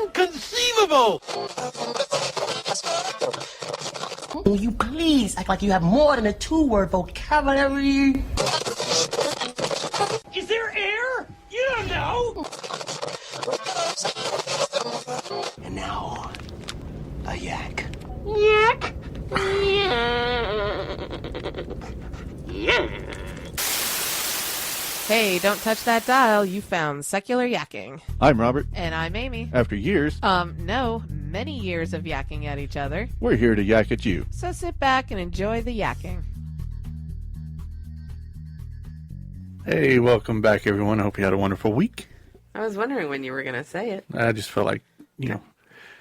Inconceivable! Will you please act like you have more than a two-word vocabulary? Is there air? You don't know! And now, a yak. Yak! Hey, don't touch that dial. You found Secular Yakking. I'm Robert. And I'm Amy. After years, No, many years of yakking at each other. we're here to yak at you. So sit back and enjoy the yakking. Hey, welcome back, everyone. I hope you had a wonderful week. I was wondering when you were going to say it. I just felt like,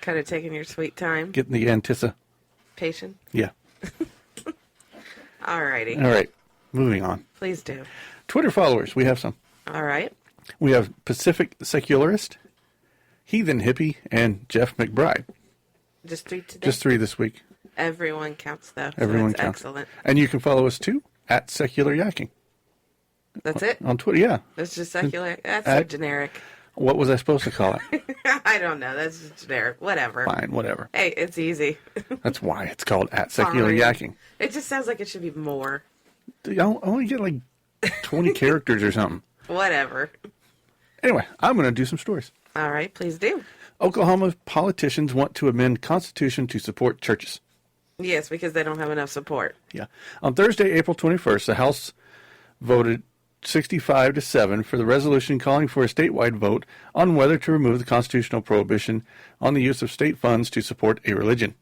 Kind of taking your sweet time. getting the Patient. Yeah. Alrighty. All right. Moving on. Please do. Twitter followers. We have some. All right. We have Pacific Secularist, Heathen Hippie, and Jeff McBride. Just three today? Just 3 this week. Everyone counts, though. Everyone so counts. Excellent. And you can follow us, too, at Secular Yakking. That's it? On Twitter, yeah. That's just secular? That's so generic. What was I supposed to call it? I don't know. That's just generic. Whatever. Fine, whatever. Hey, it's easy. That's why it's called at Secular Fine. Yakking. It just sounds like it should be more. I only get like 20 characters or something. Whatever. Anyway, I'm going to do some stories. All right, please do. Oklahoma politicians want to amend Constitution to support churches. Yes, because they don't have enough support. Yeah. On Thursday, April 21st, the House voted 65-7 for the resolution calling for a statewide vote on whether to remove the constitutional prohibition on the use of state funds to support a religion.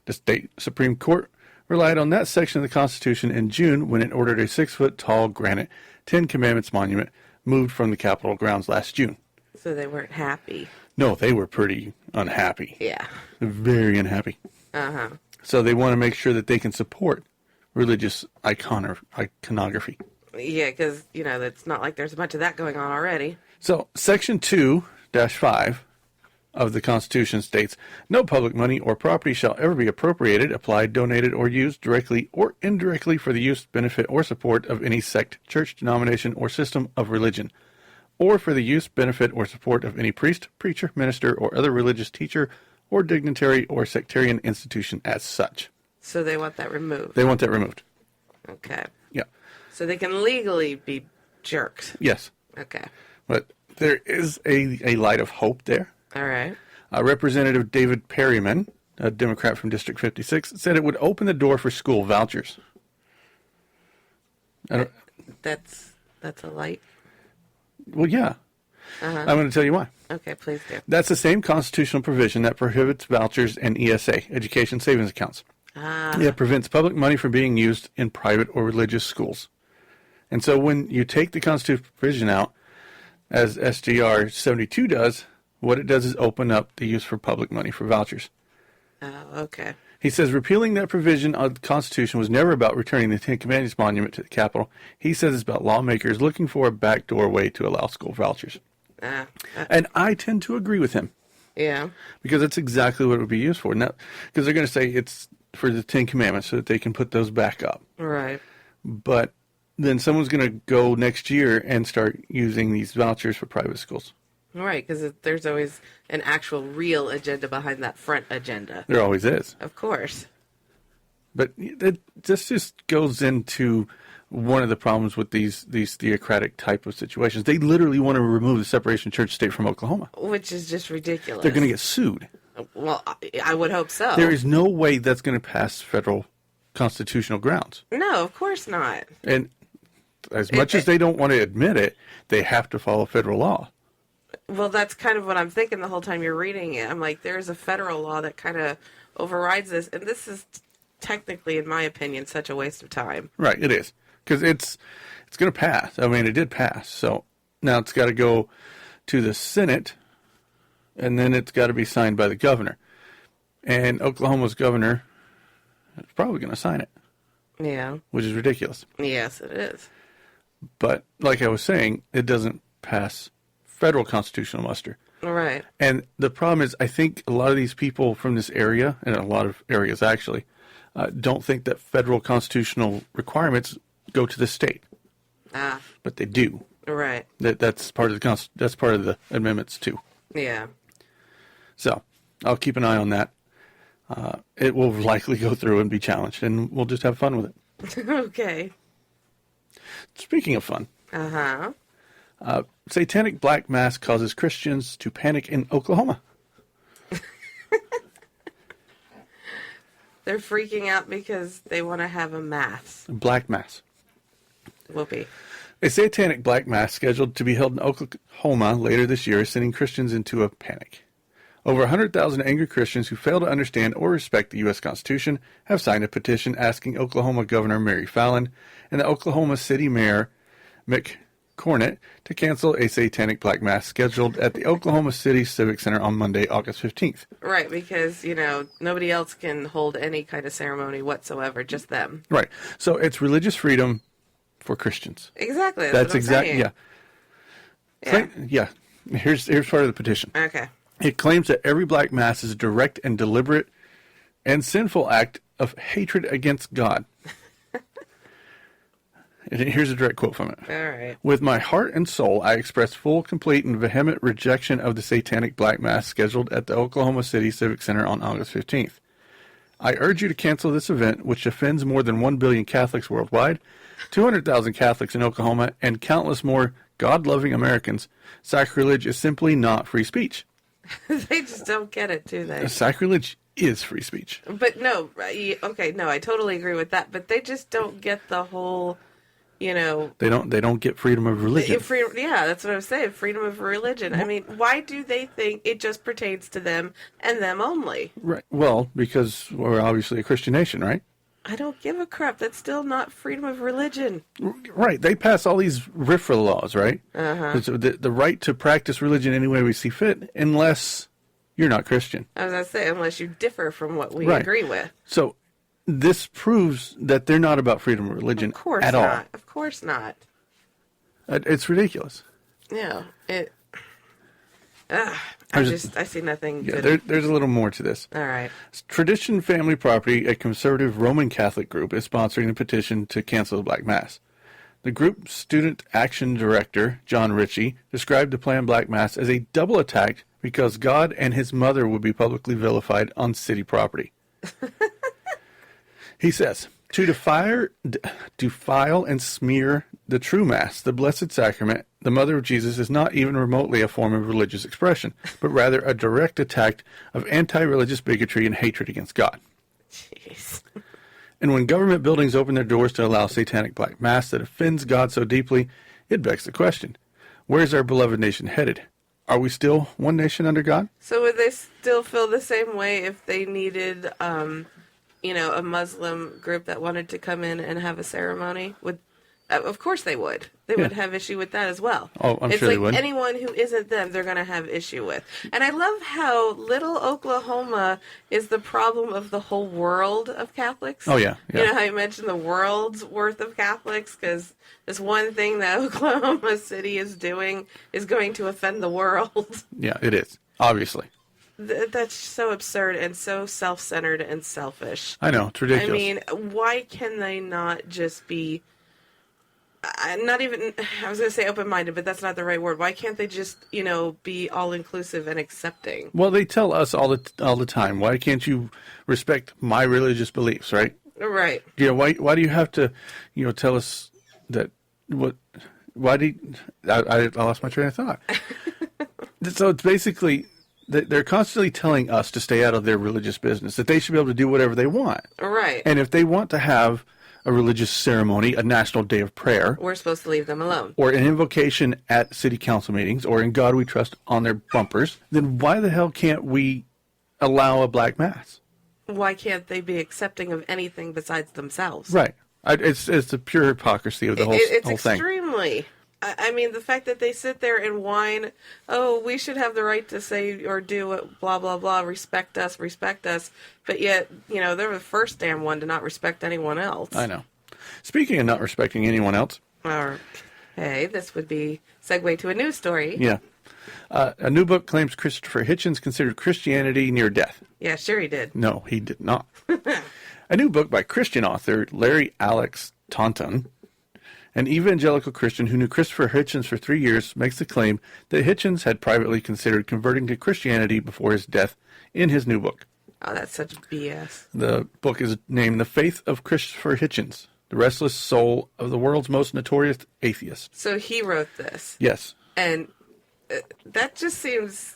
The state Supreme Court relied on that section of the Constitution in June when it ordered a 6-foot-tall granite Ten Commandments monument moved from the Capitol grounds last June. So they weren't happy. No, they were pretty unhappy. Yeah. Very unhappy. Uh-huh. So they want to make sure that they can support religious iconography. Yeah, because, it's not like there's a bunch of that going on already. So Section 2-5 of the Constitution states, no public money or property shall ever be appropriated, applied, donated, or used directly or indirectly for the use, benefit, or support of any sect, church, denomination, or system of religion, or for the use, benefit, or support of any priest, preacher, minister, or other religious teacher, or dignitary, or sectarian institution as such. So they want that removed. They want that removed. Okay. Yeah. So they can legally be jerks. Yes. Okay. But there is a light of hope there. All right. Representative David Perryman, a Democrat from District 56, said it would open the door for school vouchers. That's a light. Well, yeah. Uh-huh. I'm going to tell you why. Okay, please do. That's the same constitutional provision that prohibits vouchers and ESA, education savings accounts. It prevents public money from being used in private or religious schools. And so when you take the constitutional provision out, as SGR 72 does, what it does is open up the use for public money for vouchers. Oh, okay. He says repealing that provision of the Constitution was never about returning the Ten Commandments monument to the Capitol. He says it's about lawmakers looking for a backdoor way to allow school vouchers. And I tend to agree with him. Yeah. Because that's exactly what it would be used for. Now, because they're going to say it's for the Ten Commandments so that they can put those back up. Right. But then someone's going to go next year and start using these vouchers for private schools. Right, because there's always an actual real agenda behind that front agenda. There always is. Of course. But this just goes into one of the problems with these theocratic type of situations. They literally want to remove the separation of church and state from Oklahoma. Which is just ridiculous. They're going to get sued. Well, I would hope so. There is no way that's going to pass federal constitutional grounds. No, of course not. And as much as they don't want to admit it, they have to follow federal law. Well, that's kind of what I'm thinking the whole time you're reading it. I'm like, there's a federal law that kind of overrides this, and this is technically, in my opinion, such a waste of time. Right, it is. Because it's going to pass. I mean, it did pass. So now it's got to go to the Senate, and then it's got to be signed by the governor. And Oklahoma's governor is probably going to sign it. Yeah. Which is ridiculous. Yes, it is. But like I was saying, it doesn't pass federal constitutional muster. Right. And the problem is, I think a lot of these people from this area, and a lot of areas actually, don't think that federal constitutional requirements go to the state. But they do. Right. That's part of the amendments too. Yeah. So I'll keep an eye on that. It will likely go through and be challenged, and we'll just have fun with it. Okay. Speaking of fun, Uh-huh. Satanic black mass causes Christians to panic in Oklahoma. They're freaking out because they want to have a mass. Black mass. Whoopee. A satanic black mass scheduled to be held in Oklahoma later this year is sending Christians into a panic. Over 100,000 angry Christians who fail to understand or respect the U.S. Constitution have signed a petition asking Oklahoma Governor Mary Fallin and the Oklahoma City Mayor Mick Cornett to cancel a satanic black mass scheduled at the Oklahoma City Civic Center on Monday, August 15th. Right, because, nobody else can hold any kind of ceremony whatsoever, just them. Right. So it's religious freedom for Christians. Exactly. That's exactly, yeah. Yeah. Here's part of the petition. Okay. It claims that every black mass is a direct and deliberate and sinful act of hatred against God. And here's a direct quote from it. All right. With my heart and soul, I express full, complete, and vehement rejection of the satanic black mass scheduled at the Oklahoma City Civic Center on August 15th. I urge you to cancel this event, which offends more than 1 billion Catholics worldwide, 200,000 Catholics in Oklahoma, and countless more God-loving Americans. Sacrilege is simply not free speech. They just don't get it, do they? Sacrilege is free speech. But no, okay, no, I totally agree with that. But they just don't get the whole, They don't get freedom of religion. Yeah, that's what I'm saying. Freedom of religion. I mean, why do they think it just pertains to them and them only? Right. Well, because we're obviously a Christian nation, right? I don't give a crap. That's still not freedom of religion. Right. They pass all these RFRA laws, right? Uh-huh. So the right to practice religion any way we see fit, unless you're not Christian. I was going to say, unless you differ from what we Right. agree with. So this proves that they're not about freedom of religion Of course at not. all. Of course not. It's ridiculous. Yeah. I see nothing Yeah, good. there's a little more to this. All right. Tradition Family Property, a conservative Roman Catholic group, is sponsoring a petition to cancel the Black Mass. The group's student action director, John Ritchie, described the planned Black Mass as a double attack because God and his mother would be publicly vilified on city property. He says, to defile and smear the true Mass, the Blessed Sacrament, the Mother of Jesus, is not even remotely a form of religious expression, but rather a direct attack of anti-religious bigotry and hatred against God. Jeez. And when government buildings open their doors to allow satanic black mass that offends God so deeply, it begs the question, where's our beloved nation headed? Are we still one nation under God? So would they still feel the same way if they needed, a Muslim group that wanted to come in and have a ceremony? Of course they would. They would have issue with that as well. Oh, I'm it's sure like they would. Anyone who isn't them, they're going to have issue with. And I love how little Oklahoma is the problem of the whole world of Catholics. Oh, yeah. You know how you mentioned the world's worth of Catholics? Because this one thing that Oklahoma City is doing is going to offend the world. Yeah, it is, obviously. That's so absurd and so self-centered and selfish. I know, it's ridiculous. I mean, why can they not just be... I was going to say open-minded, but that's not the right word. Why can't they just, be all-inclusive and accepting? Well, they tell us all the time, why can't you respect my religious beliefs, right? Right. Why do you have to, tell us that, I lost my train of thought. So it's basically, they're constantly telling us to stay out of their religious business, that they should be able to do whatever they want. Right. And if they want to have a religious ceremony, a national day of prayer, we're supposed to leave them alone. or an invocation at city council meetings, or in God We Trust on their bumpers, then why the hell can't we allow a black mass? Why can't they be accepting of anything besides themselves? Right. It's the pure hypocrisy of the whole It's whole thing. extremely. I mean, the fact that they sit there and whine, oh, we should have the right to say or do what, blah, blah, blah, respect us, but yet, they're the first damn one to not respect anyone else. I know. Speaking of not respecting anyone else. Hey, this would be segue to a news story. Yeah. A new book claims Christopher Hitchens considered Christianity near death. Yeah, sure he did. No, he did not. A new book by Christian author Larry Alex Taunton An evangelical Christian who knew Christopher Hitchens for 3 years makes the claim that Hitchens had privately considered converting to Christianity before his death in his new book. Oh, that's such BS. The book is named The Faith of Christopher Hitchens, the restless soul of the world's most notorious atheist. So he wrote this. Yes. And that just seems,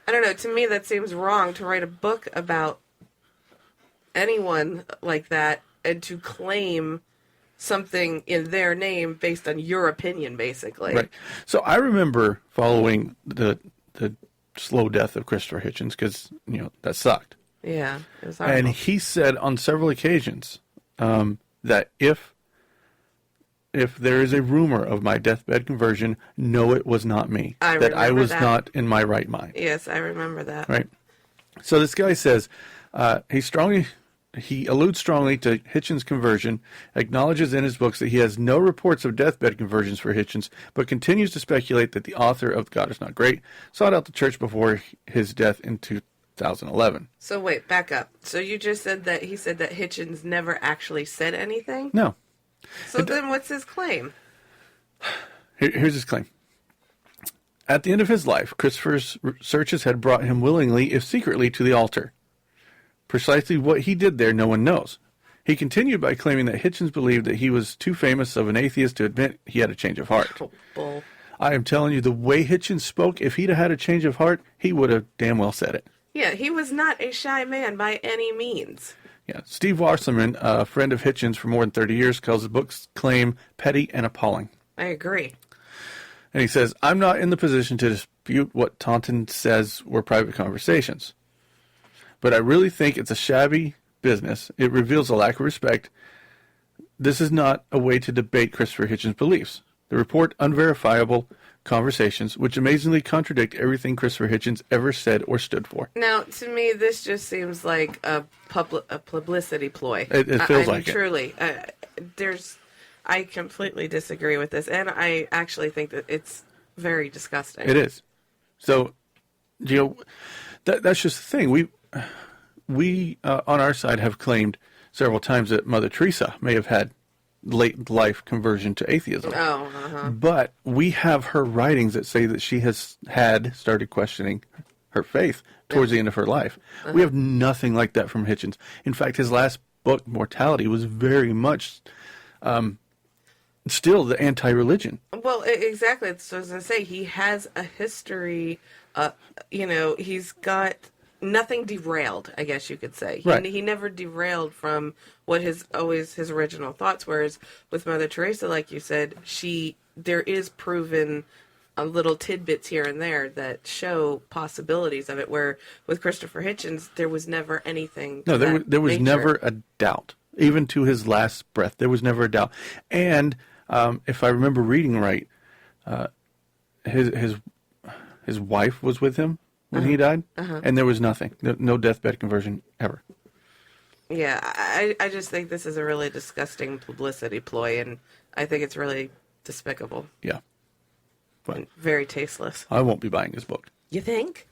I don't know, to me that seems wrong to write a book about anyone like that and to claim something in their name based on your opinion, basically. Right. So I remember following the slow death of Christopher Hitchens because, that sucked. Yeah, it was horrible. And he said on several occasions that if there is a rumor of my deathbed conversion, no, it was not me. That I was not in my right mind. Yes, I remember that. Right. So this guy says he alludes strongly to Hitchens' conversion, acknowledges in his books that he has no reports of deathbed conversions for Hitchens, but continues to speculate that the author of God Is Not Great sought out the church before his death in 2011. So wait, back up. So you just said that he said that Hitchens never actually said anything? No. So then what's his claim? Here's his claim. At the end of his life, Christopher's searches had brought him willingly, if secretly, to the altar. Precisely what he did there, no one knows. He continued by claiming that Hitchens believed that he was too famous of an atheist to admit he had a change of heart. Oh, bull. I am telling you, the way Hitchens spoke, if he'd have had a change of heart, he would have damn well said it. Yeah, he was not a shy man by any means. Yeah, Steve Wasserman, a friend of Hitchens for more than 30 years, calls the book's claim petty and appalling. I agree. And he says, I'm not in the position to dispute what Taunton says were private conversations. But I really think it's a shabby business. It reveals a lack of respect. This is not a way to debate Christopher Hitchens' beliefs. The report unverifiable conversations, which amazingly contradict everything Christopher Hitchens ever said or stood for. Now, to me, this just seems like a publicity ploy. It feels like it. Truly. I completely disagree with this, and I actually think that it's very disgusting. It is. So, that's just the thing. We on our side have claimed several times that Mother Teresa may have had late life conversion to atheism. Oh, uh-huh. But we have her writings that say that she has started questioning her faith towards the end of her life. Uh-huh. We have nothing like that from Hitchens. In fact, his last book, Mortality, was very much still the anti-religion. Well, exactly. That's what I was going to say. He has a history. He's got nothing derailed, I guess you could say. Right. He never derailed from what his original thoughts. Whereas with Mother Teresa, like you said, there is proven little tidbits here and there that show possibilities of it. Where with Christopher Hitchens, there was never anything. No, there was never a doubt. Even to his last breath, there was never a doubt. And if I remember reading right, his wife was with him when he died, and there was nothing, no deathbed conversion ever. Yeah, I just think this is a really disgusting publicity ploy, and I think it's really despicable. Yeah. But and very tasteless. I won't be buying his book. You think?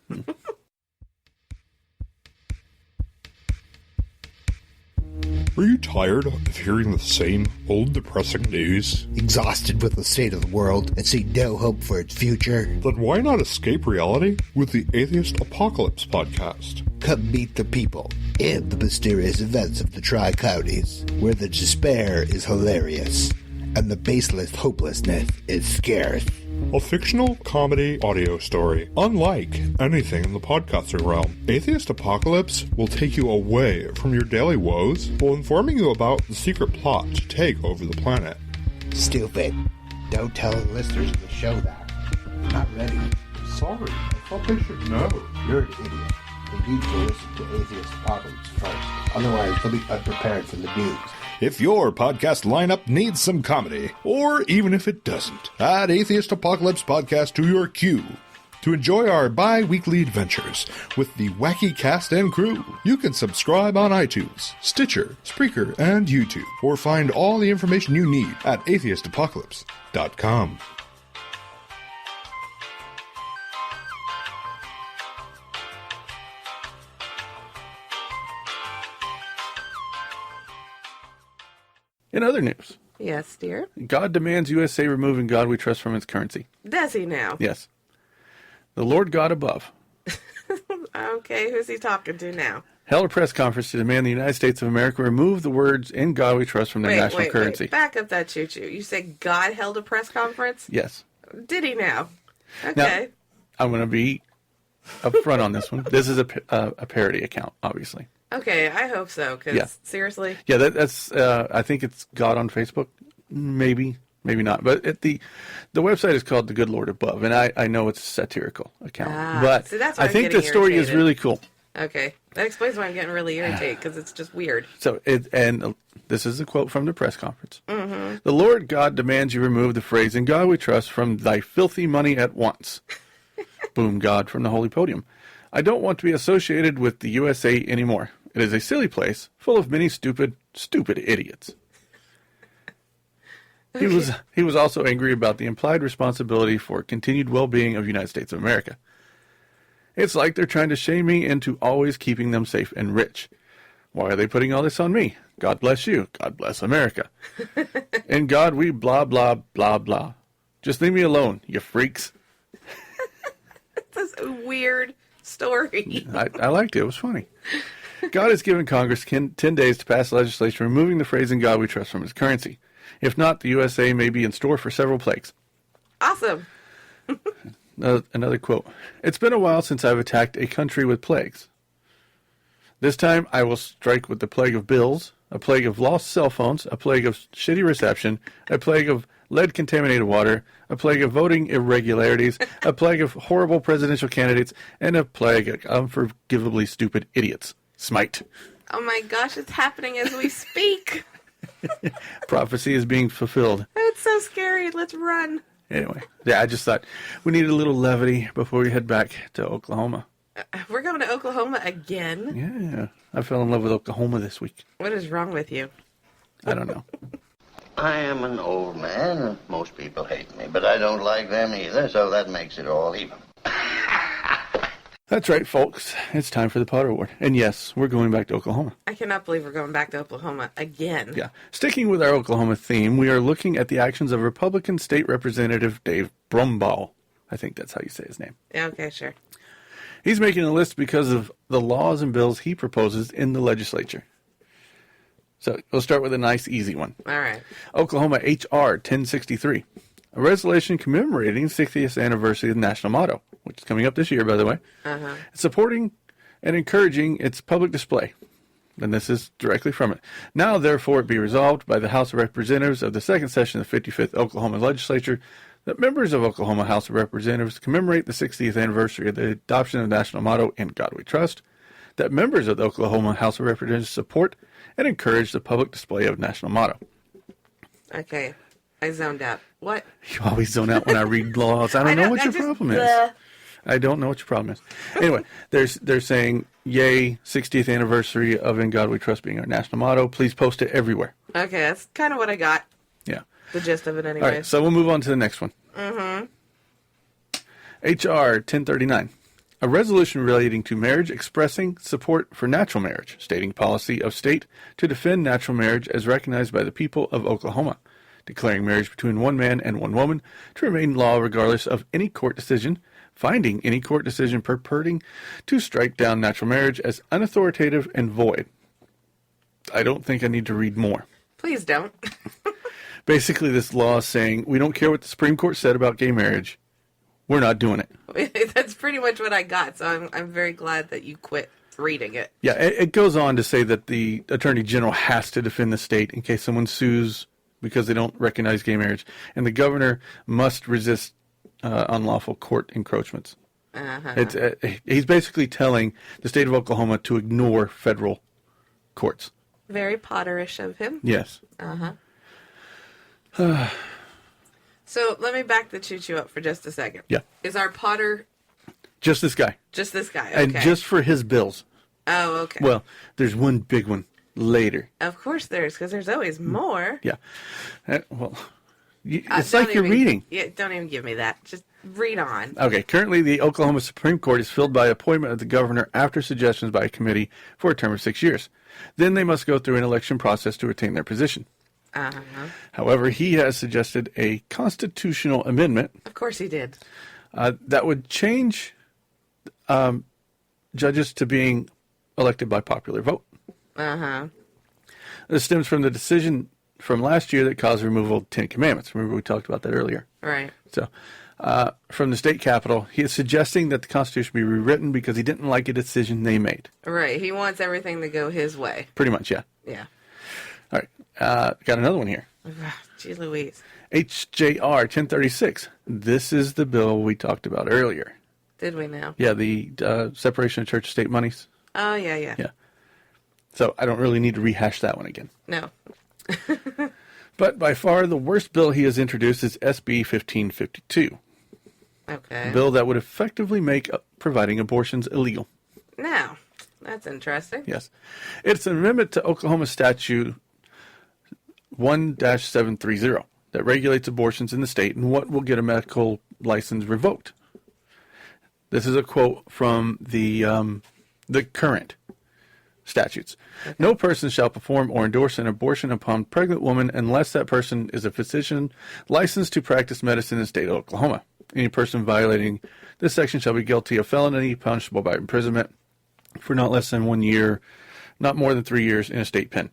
Are you tired of hearing the same old depressing news? Exhausted with the state of the world and see no hope for its future? Then why not escape reality with the Atheist Apocalypse podcast? Come meet the people in the mysterious events of the Tri-Counties, where the despair is hilarious and the baseless hopelessness is scarce. A fictional comedy audio story, unlike anything in the podcasting realm. Atheist Apocalypse will take you away from your daily woes while informing you about the secret plot to take over the planet. Stupid. Don't tell the listeners of the show that. They're not ready. Sorry, I thought they should know. You're an idiot. They need to listen to Atheist Apocalypse first. Otherwise, they'll be unprepared for the news. If your podcast lineup needs some comedy, or even if it doesn't, add Atheist Apocalypse Podcast to your queue. To enjoy our bi-weekly adventures with the wacky cast and crew, you can subscribe on iTunes, Stitcher, Spreaker, and YouTube, or find all the information you need at atheistapocalypse.com. In other news, Yes, dear. God demands USA removing God we trust from its currency. Does he now? Yes. The Lord God above Okay, who's he talking to now? held a press conference to demand the United States of America remove the words "in God we trust" from their national currency. Wait. Back up that choo-choo. You said God held a press conference? Yes. Did he now? Okay. Now, I'm going to be upfront on this one. This is a parody account, obviously. Okay, I hope so, because seriously? Yeah, that's. I think it's God on Facebook. Maybe not. But the website is called The Good Lord Above, and I know it's a satirical account. But see, that's why I I'm think the getting story is irritated. really cool. Okay, that explains why I'm getting really irritated, because it's just weird. So, this is a quote from the press conference. Mm-hmm. The Lord God demands you remove the phrase "in God we trust" from thy filthy money at once. Boom, God from the holy podium. I don't want to be associated with the USA anymore. It is a silly place, full of many stupid idiots. Okay. He was also angry about the implied responsibility for continued well-being of the United States of America. It's like they're trying to shame me into always keeping them safe and rich. Why are they putting all this on me? God bless you. God bless America. In God we blah, blah, blah, blah. Just leave me alone, you freaks. That's a weird story. I liked it. It was funny. God has given Congress 10 days to pass legislation removing the phrase "in God we trust" from its currency. If not, the USA may be in store for several plagues. Awesome. Another quote. It's been a while since I've attacked a country with plagues. This time I will strike with the plague of bills, a plague of lost cell phones, a plague of shitty reception, a plague of lead-contaminated water, a plague of voting irregularities, a plague of horrible presidential candidates, and a plague of unforgivably stupid idiots. Smite. Oh my gosh, it's happening as we speak. Prophecy is being fulfilled. It's so scary. Let's run. Anyway, yeah, I just thought we needed a little levity before we head back to Oklahoma. We're going to Oklahoma again? Yeah, I fell in love with Oklahoma this week. What is wrong with you? I don't know. I am an old man, and most people hate me, but I don't like them either, so that makes it all even. That's right, folks. It's time for the Potter Award. And yes, we're going back to Oklahoma. I cannot believe we're going back to Oklahoma again. Yeah. Sticking with our Oklahoma theme, we are looking at the actions of Republican State Representative Dave Brumbaugh. I think that's how you say his name. Yeah, okay, sure. He's making a list because of the laws and bills he proposes in the legislature. So we'll start with a nice, easy one. All right. Oklahoma H.R. 1063. A resolution commemorating the 60th anniversary of the national motto, which is coming up this year, by the way. Uh-huh. Supporting and encouraging its public display. And this is directly from it. Now, therefore, it be resolved by the House of Representatives of the second session of the 55th Oklahoma Legislature that members of Oklahoma House of Representatives commemorate the 60th anniversary of the adoption of the national motto, "In God We Trust," that members of the Oklahoma House of Representatives support and encourage the public display of the national motto. Okay. I zoned out. What? You always zone out when I read laws. I don't know what your problem is. I don't know what your problem is. Anyway, they're saying, yay, 60th anniversary of "In God We Trust" being our national motto. Please post it everywhere. Okay, that's kind of what I got. Yeah. The gist of it anyway. All right, so we'll move on to the next one. Mm-hmm. H.R. 1039. A resolution relating to marriage expressing support for natural marriage, stating policy of state to defend natural marriage as recognized by the people of Oklahoma, declaring marriage between one man and one woman to remain law regardless of any court decision, finding any court decision purporting to strike down natural marriage as unauthoritative and void. I don't think I need to read more. Please don't. Basically, this law is saying, we don't care what the Supreme Court said about gay marriage. We're not doing it. That's pretty much what I got, so I'm very glad that you quit reading it. Yeah, it goes on to say that the Attorney General has to defend the state in case someone sues because they don't recognize gay marriage. And the governor must resist unlawful court encroachments. Uh-huh. He's basically telling the state of Oklahoma to ignore federal courts. Very Potterish of him. Yes. Uh-huh. So let me back the choo-choo up for just a second. Yeah. Is our Potter just this guy? Just this guy, okay. And just for his bills. Oh, okay. Well, there's one big one later. Of course there's, because there's always more. Yeah. It's like you're reading. Yeah, don't even give me that. Just read on. Okay. Currently, the Oklahoma Supreme Court is filled by appointment of the governor after suggestions by a committee for a term of 6 years. Then they must go through an election process to retain their position. However, he has suggested a constitutional amendment Of course he did. that would change judges to being elected by popular vote. This stems from the decision from last year that caused removal of the Ten Commandments. Remember, we talked about that earlier. Right. So, from the state capitol, he is suggesting that the Constitution be rewritten because he didn't like a decision they made. Right. He wants everything to go his way. Pretty much, yeah. Yeah. All right. Got another one here. Gee Louise. HJR 1036. This is the bill we talked about earlier. Did we now? Yeah, the separation of church and state monies. Oh, yeah. Yeah. So I don't really need to rehash that one again. No. But by far the worst bill he has introduced is SB 1552. Okay. A bill that would effectively make providing abortions illegal. Now, that's interesting. Yes. It's an amendment to Oklahoma Statute 1-730 that regulates abortions in the state and what will get a medical license revoked. This is a quote from the current statutes. Okay. No person shall perform or endorse an abortion upon pregnant woman unless that person is a physician licensed to practice medicine in the state of Oklahoma. Any person violating this section shall be guilty of felony punishable by imprisonment for not less than 1 year, not more than 3 years in a state pen.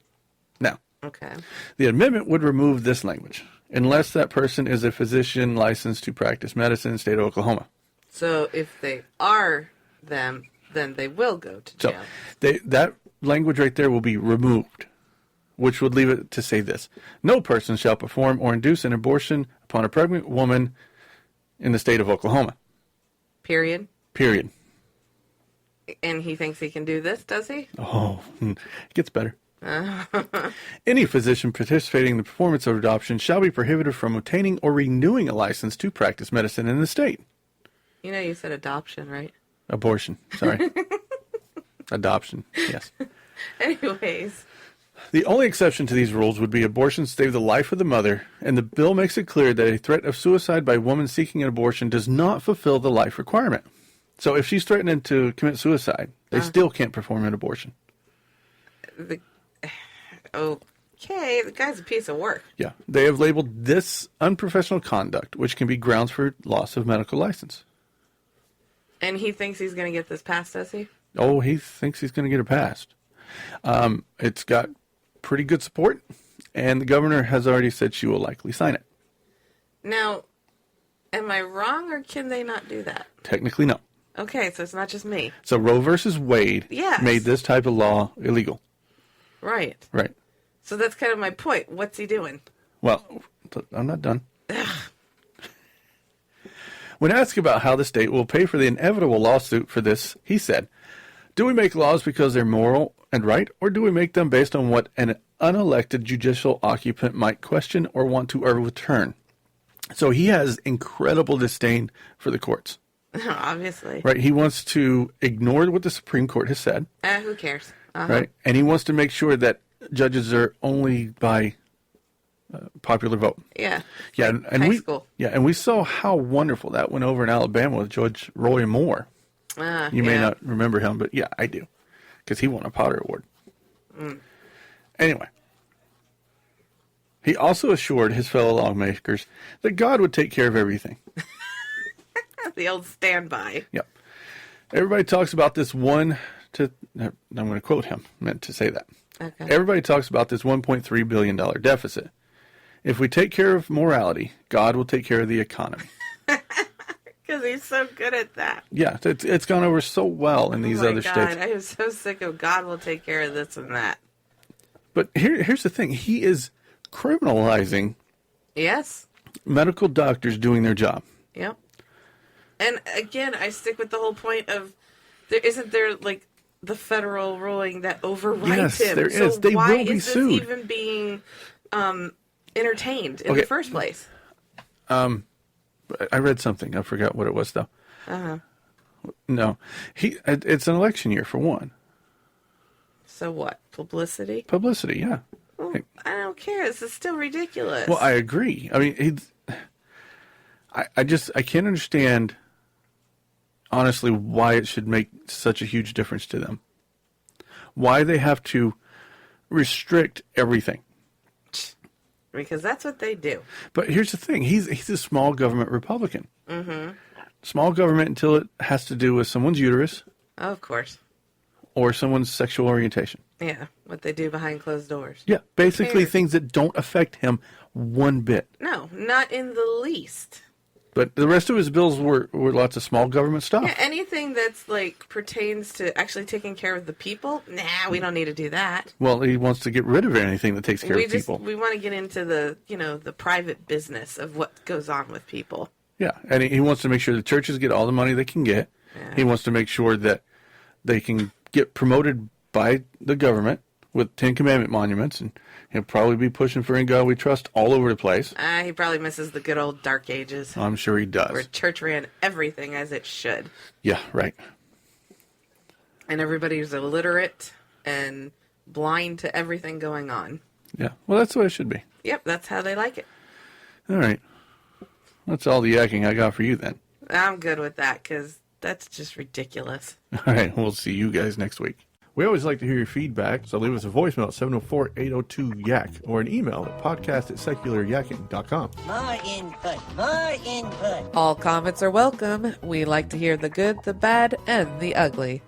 Now, okay. The amendment would remove this language, unless that person is a physician licensed to practice medicine in the state of Oklahoma. So if they are them, then they will go to jail. So that language right there will be removed, which would leave it to say this. No person shall perform or induce an abortion upon a pregnant woman in the state of Oklahoma. Period. Period. And he thinks he can do this, does he? Oh, it gets better. Any physician participating in the performance of adoption shall be prohibited from obtaining or renewing a license to practice medicine in the state. You know, you said adoption, right? Abortion, sorry. Adoption, yes. Anyways. The only exception to these rules would be abortions save the life of the mother, and the bill makes it clear that a threat of suicide by a woman seeking an abortion does not fulfill the life requirement. So if she's threatening to commit suicide, they still can't perform an abortion. Okay, the guy's a piece of work. Yeah, they have labeled this unprofessional conduct, which can be grounds for loss of medical license. And he thinks he's going to get this passed, does he? Oh, he thinks he's going to get it passed. It's got pretty good support, and the governor has already said she will likely sign it. Now, am I wrong, or can they not do that? Technically, no. Okay, so it's not just me. So Roe versus Wade made this type of law illegal. Right. Right. So that's kind of my point. What's he doing? Well, I'm not done. When asked about how the state will pay for the inevitable lawsuit for this, he said, "Do we make laws because they're moral and right, or do we make them based on what an unelected judicial occupant might question or want to overturn?" So he has incredible disdain for the courts. Obviously. Right. He wants to ignore what the Supreme Court has said. Who cares? Right. And he wants to make sure that judges are only by popular vote. Yeah. Yeah. Like and high school. Yeah. And we saw how wonderful that went over in Alabama with Judge Roy Moore. You may not remember him, but yeah, I do. Because he won a Potter Award. Anyway. He also assured his fellow lawmakers that God would take care of everything. The old standby. Yep. Everybody talks about this I'm going to quote him. I meant to say that. Okay. Everybody talks about this $1.3 billion deficit. If we take care of morality, God will take care of the economy. Because he's so good at that. Yeah, it's gone over so well in these other states. I am so sick of God will take care of this and that. But here's the thing. He is criminalizing medical doctors doing their job. Yep. And again, I stick with the whole point of isn't there like the federal ruling that overrides him? There is. They why will be is sued. this even being entertained in the first place? I read something. I forgot what it was though. No, it's an election year for one. So what? Publicity? Publicity, yeah. Well, I don't care. This is still ridiculous. Well, I agree. I mean, I can't understand, honestly, why it should make such a huge difference to them. Why they have to restrict everything. because that's what they do. But here's the thing. He's a small government Republican. Mm-hmm. Small government until it has to do with someone's uterus. Oh, of course. Or someone's sexual orientation. Yeah, what they do behind closed doors. Yeah, basically things that don't affect him one bit. No, not in the least. But the rest of his bills were lots of small government stuff. Yeah, anything that's like pertains to actually taking care of the people, nah, we don't need to do that. Well, he wants to get rid of anything that takes care of people. We want to get into the, the private business of what goes on with people. Yeah, and he wants to make sure the churches get all the money they can get. Yeah. He wants to make sure that they can get promoted by the government with Ten Commandment monuments, and he'll probably be pushing for In God We Trust all over the place. He probably misses the good old Dark Ages. I'm sure he does. Where church ran everything as it should. Yeah, right. And everybody was illiterate and blind to everything going on. Yeah, well, that's the way it should be. Yep, that's how they like it. All right. That's all the yakking I got for you then. I'm good with that, because that's just ridiculous. All right, we'll see you guys next week. We always like to hear your feedback, so leave us a voicemail at 704-802-YAK or an email at podcast@secularyakking.com. More input. All comments are welcome. We like to hear the good, the bad, and the ugly.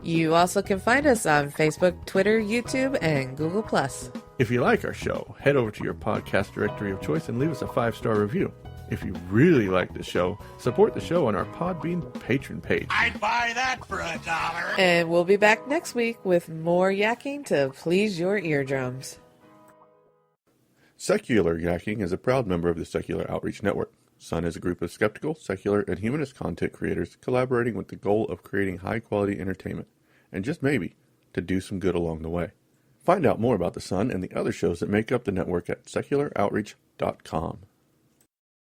You also can find us on Facebook, Twitter, YouTube, and Google+. If you like our show, head over to your podcast directory of choice and leave us a 5-star review. If you really like the show, support the show on our Podbean patron page. I'd buy that for $1. And we'll be back next week with more yakking to please your eardrums. Secular Yakking is a proud member of the Secular Outreach Network. Sun is a group of skeptical, secular, and humanist content creators collaborating with the goal of creating high-quality entertainment, and just maybe, to do some good along the way. Find out more about the Sun and the other shows that make up the network at secularoutreach.com.